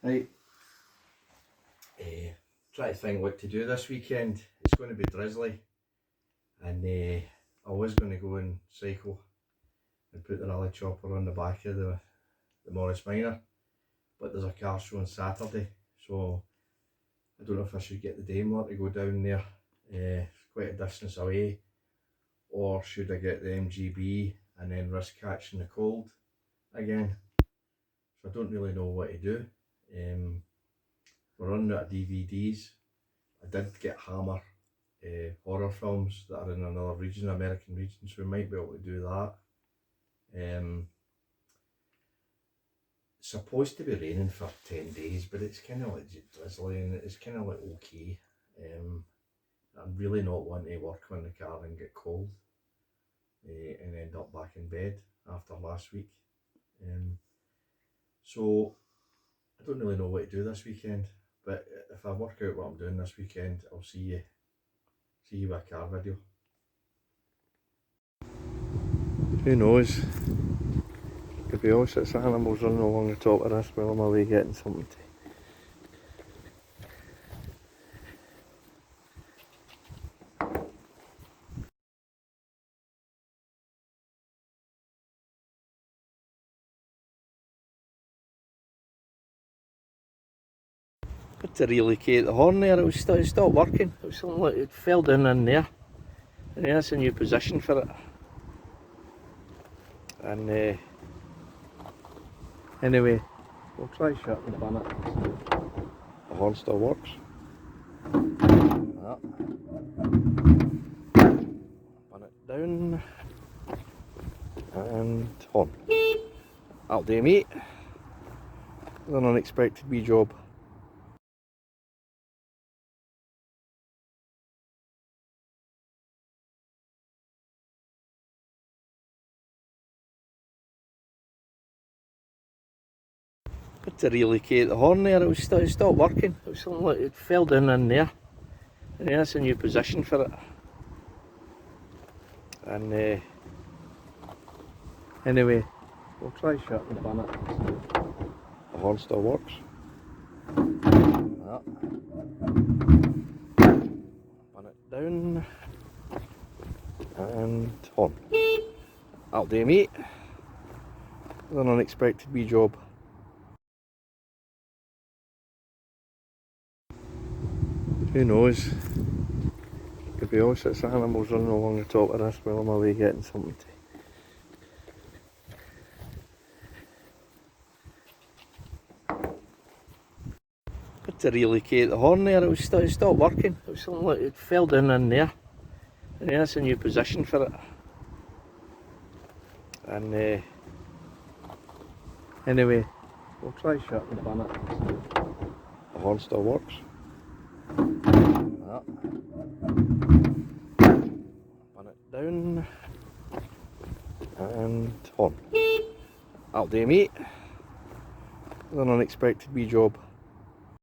Right, try to think what to do this weekend. It's going to be drizzly, and I was going to go and cycle and put the rally chopper on the back of the Morris Minor, but there's a car show on Saturday, so I don't know if I should get the Daimler to go down there, it's quite a distance away, or should I get the M.gb and then risk catching the cold again. So I don't really know what to do. We're running out of DVDs. I did get Hammer horror films that are in another region, American region, so we might be able to do that. It's supposed to be raining for 10 days, but it's kind of like drizzly and it's kind of like okay. I'm really not wanting to work on the car and get cold and end up back in bed after last week. So I don't really know what to do this weekend, but if I work out what I'm doing this weekend, I'll see you with a car video. Who knows? Could be all sorts of animals running along the top of this while I'm away getting something to. Had to relocate the horn there, it stopped working. It was something like it fell down in there. And that's a new position for it. And anyway, we'll try shutting the bonnet. The horn still works. That. Bonnet down. And horn. That'll do, mate. It's an unexpected wee job. Had to relocate the horn there, it stopped working. It was something like it fell down in there. And that's a new position for it. And anyway, we'll try shutting the bonnet. The horn still works. That. Bonnet down. And horn. That'll do, mate. It's an unexpected wee job. Who knows? Could be all sorts of animals running along the top of this while I'm away getting something to. Had to relocate the horn there, it stopped working. It was something like it fell down in there. And that's a new position for it. And anyway, we'll try shutting the bonnet. The horn still works. That. Bonnet down. And horn. That'll do, mate. It's an unexpected wee job.